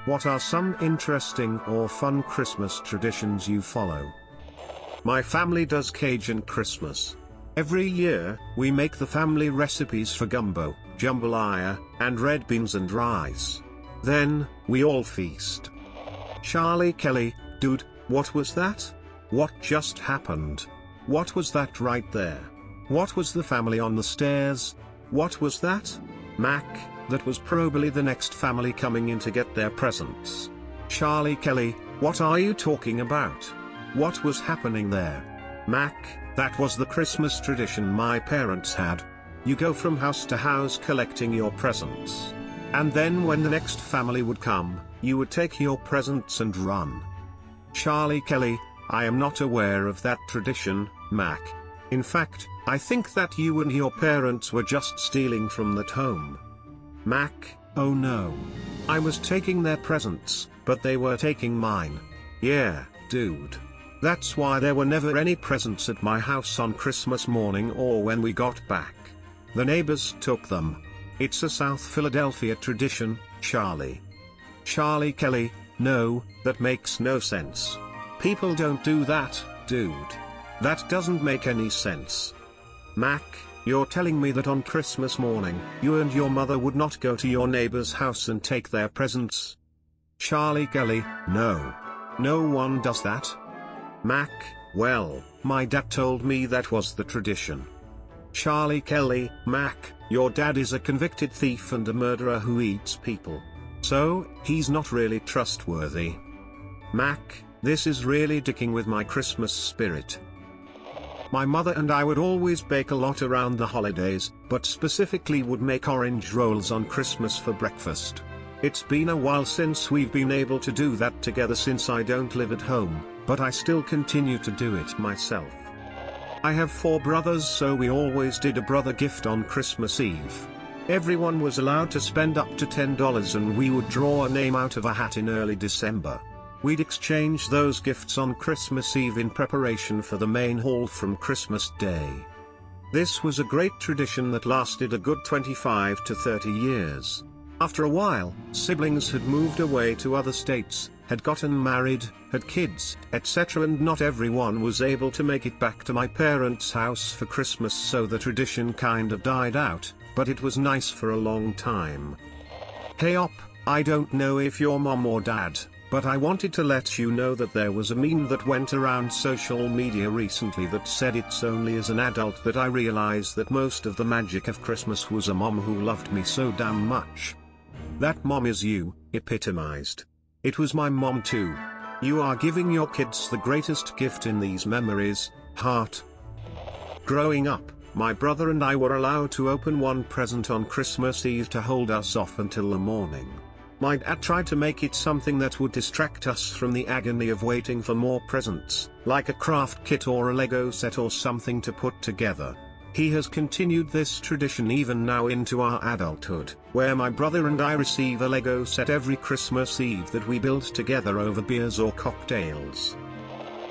What are some interesting or fun Christmas traditions you follow? My family does Cajun Christmas. Every year, we make the family recipes for gumbo, jambalaya, and red beans and rice. Then, we all feast. Charlie Kelly, dude, what was that? What just happened? What was that right there? What was the family on the stairs? What was that? Mac, that was probably the next family coming in to get their presents. Charlie Kelly, what are you talking about? What was happening there? Mac, that was the Christmas tradition my parents had. You go from house to house collecting your presents. And then when the next family would come, you would take your presents and run. Charlie Kelly, I am not aware of that tradition, Mac. In fact, I think that you and your parents were just stealing from that home. Mac, oh no. I was taking their presents, but they were taking mine. Yeah, dude. That's why there were never any presents at my house on Christmas morning or when we got back. The neighbors took them. It's a South Philadelphia tradition, Charlie. Charlie Kelly, no, that makes no sense. People don't do that, dude. That doesn't make any sense. Mac, you're telling me that on Christmas morning, you and your mother would not go to your neighbor's house and take their presents? Charlie Kelly, no. No one does that. Mac, well, my dad told me that was the tradition. Charlie Kelly, Mac, your dad is a convicted thief and a murderer who eats people. So, he's not really trustworthy. Mac, this is really dicking with my Christmas spirit. My mother and I would always bake a lot around the holidays, but specifically would make orange rolls on Christmas for breakfast. It's been a while since we've been able to do that together since I don't live at home, but I still continue to do it myself. I have 4 brothers, so we always did a brother gift on Christmas Eve. Everyone was allowed to spend up to $10 and we would draw a name out of a hat in early December. We'd exchange those gifts on Christmas Eve in preparation for the main haul from Christmas Day. This was a great tradition that lasted a good 25 to 30 years. After a while, siblings had moved away to other states, had gotten married, had kids, etc., and not everyone was able to make it back to my parents' house for Christmas, so the tradition kind of died out, but it was nice for a long time. Hey op, I don't know if your mom or dad, but I wanted to let you know that there was a meme that went around social media recently that said it's only as an adult that I realized that most of the magic of Christmas was a mom who loved me so damn much. That mom is you, epitomized. It was my mom too. You are giving your kids the greatest gift in these memories, heart. Growing up, my brother and I were allowed to open one present on Christmas Eve to hold us off until the morning. My dad tried to make it something that would distract us from the agony of waiting for more presents, like a craft kit or a Lego set or something to put together. He has continued this tradition even now into our adulthood, where my brother and I receive a Lego set every Christmas Eve that we build together over beers or cocktails.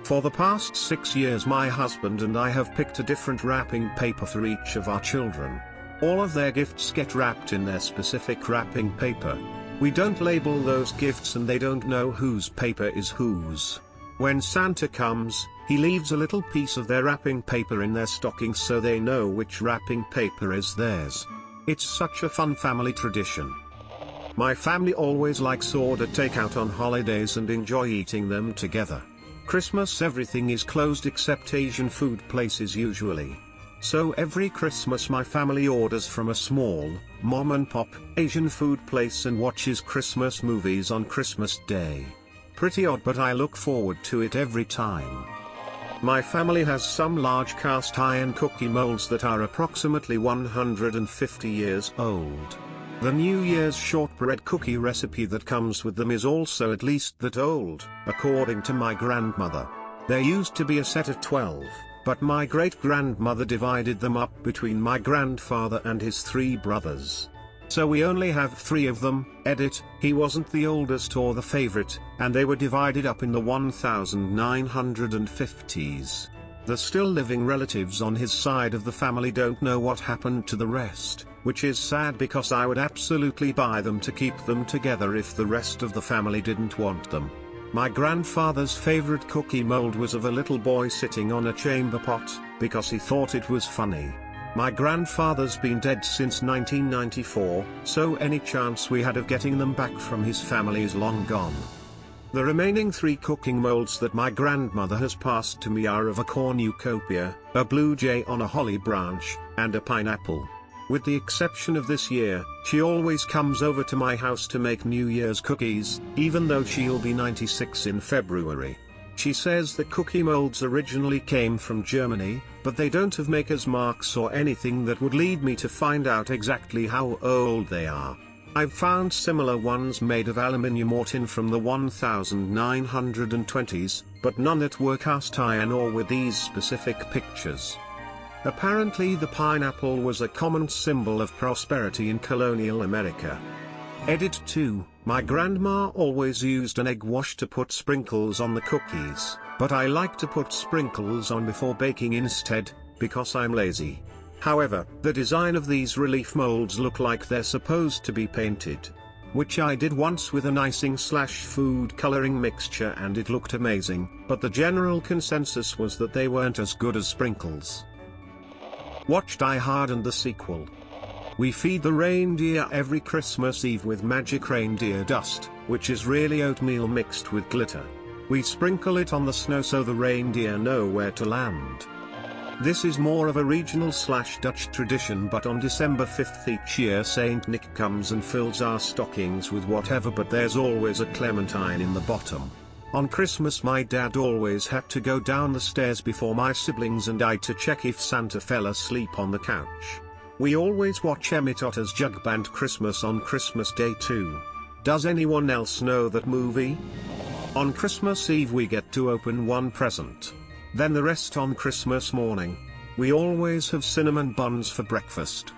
For the past 6 years my husband and I have picked a different wrapping paper for each of our children. All of their gifts get wrapped in their specific wrapping paper. We don't label those gifts and they don't know whose paper is whose. When Santa comes, he leaves a little piece of their wrapping paper in their stocking so they know which wrapping paper is theirs. It's such a fun family tradition. My family always likes order takeout on holidays and enjoy eating them together. Christmas everything is closed except Asian food places usually. So every Christmas my family orders from a small, mom-and-pop, Asian food place and watches Christmas movies on Christmas Day. Pretty odd, but I look forward to it every time. My family has some large cast iron cookie molds that are approximately 150 years old. The New Year's shortbread cookie recipe that comes with them is also at least that old, according to my grandmother. There used to be a set of 12. But my great-grandmother divided them up between my grandfather and his 3 brothers. So we only have 3 of them, edit, he wasn't the oldest or the favorite, and they were divided up in the 1950s. The still living relatives on his side of the family don't know what happened to the rest. which is sad because I would absolutely buy them to keep them together if the rest of the family didn't want them. My grandfather's favorite cookie mold was of a little boy sitting on a chamber pot, because he thought it was funny. My grandfather's been dead since 1994, so any chance we had of getting them back from his family is long gone. The remaining 3 cooking molds that my grandmother has passed to me are of a cornucopia, a blue jay on a holly branch, and a pineapple. With the exception of this year, she always comes over to my house to make New Year's cookies, even though she'll be 96 in February. She says the cookie molds originally came from Germany, but they don't have maker's marks or anything that would lead me to find out exactly how old they are. I've found similar ones made of aluminium or tin from the 1920s, but none that were cast iron or with these specific pictures. Apparently the pineapple was a common symbol of prosperity in colonial America. Edit 2, my grandma always used an egg wash to put sprinkles on the cookies, but I like to put sprinkles on before baking instead, because I'm lazy. However, the design of these relief molds look like they're supposed to be painted. Which I did once with an icing/food coloring mixture and it looked amazing, but the general consensus was that they weren't as good as sprinkles. Watch Die Hard and the sequel. We feed the reindeer every Christmas Eve with magic reindeer dust, which is really oatmeal mixed with glitter. We sprinkle it on the snow so the reindeer know where to land. This is more of a regional/Dutch tradition, but on December 5th each year Saint Nick comes and fills our stockings with whatever, but there's always a clementine in the bottom. On Christmas my dad always had to go down the stairs before my siblings and I to check if Santa fell asleep on the couch. We always watch Emmett Otter's Jug Band Christmas on Christmas Day too. Does anyone else know that movie? On Christmas Eve we get to open one present. Then the rest on Christmas morning. We always have cinnamon buns for breakfast.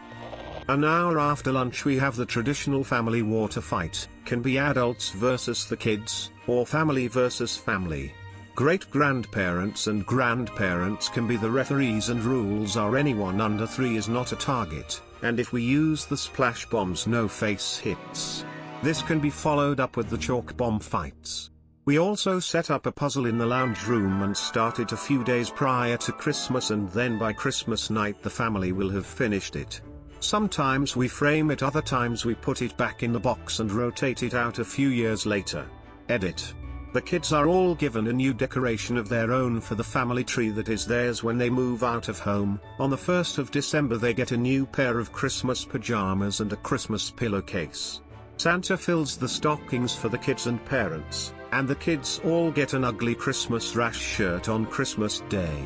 An hour after lunch we have the traditional family water fight, can be adults versus the kids, or family versus family. Great-grandparents and grandparents can be the referees and rules are anyone under 3 is not a target, and if we use the splash bombs no face hits. This can be followed up with the chalk bomb fights. We also set up a puzzle in the lounge room and start it a few days prior to Christmas, and then by Christmas night the family will have finished it. Sometimes we frame it, other times we put it back in the box and rotate it out a few years later. Edit. The kids are all given a new decoration of their own for the family tree that is theirs when they move out of home. On the 1st of December they get a new pair of Christmas pajamas and a Christmas pillowcase. Santa fills the stockings for the kids and parents, and the kids all get an ugly Christmas rash shirt on Christmas Day.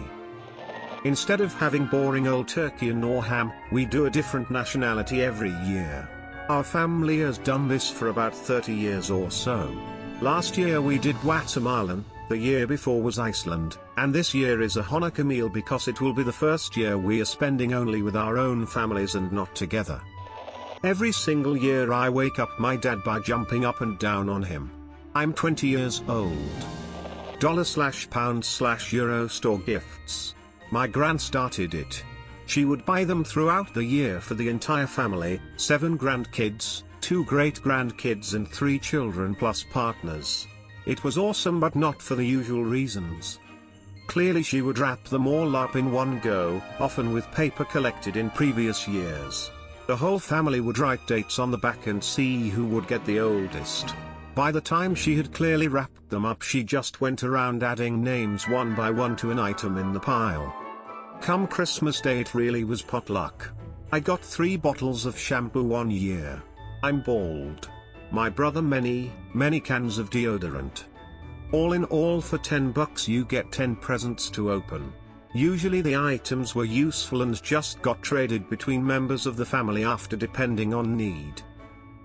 Instead of having boring old turkey and or ham, we do a different nationality every year. Our family has done this for about 30 years or so. Last year we did Guatemalan, the year before was Iceland, and this year is a Hanukkah meal because it will be the first year we are spending only with our own families and not together. Every single year I wake up my dad by jumping up and down on him. I'm 20 years old. $/pound/euro store gifts. My gran started it. She would buy them throughout the year for the entire family, 7 grandkids, 2 great-grandkids and 3 children plus partners. It was awesome, but not for the usual reasons. Clearly she would wrap them all up in one go, often with paper collected in previous years. The whole family would write dates on the back and see who would get the oldest. By the time she had clearly wrapped them up, she just went around adding names one by one to an item in the pile. Come Christmas Day it really was potluck. I got 3 bottles of shampoo one year. I'm bald. My brother many cans of deodorant. All in all, for $10 you get 10 presents to open. Usually the items were useful and just got traded between members of the family after, depending on need.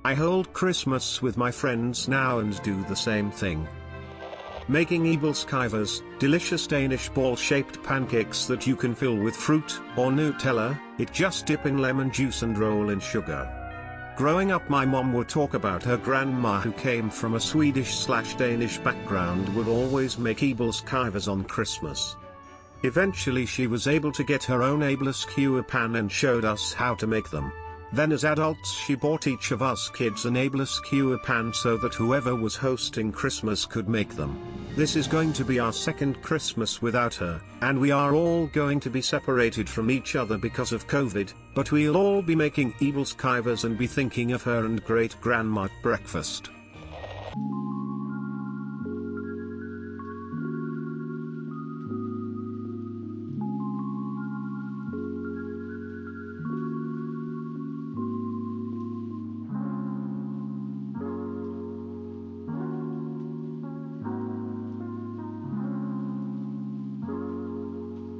I hold Christmas with my friends now and do the same thing. Making ebelskivers, delicious Danish ball-shaped pancakes that you can fill with fruit or Nutella, it just dip in lemon juice and roll in sugar. Growing up my mom would talk about her grandma, who came from a Swedish/Danish background, would always make ebelskivers on Christmas. Eventually she was able to get her own ebelskiver pan and showed us how to make them. Then as adults she bought each of us kids an able skewer pan so that whoever was hosting Christmas could make them. This is going to be our second Christmas without her, and we are all going to be separated from each other because of COVID, but we'll all be making able skivers and be thinking of her and great grandma at breakfast.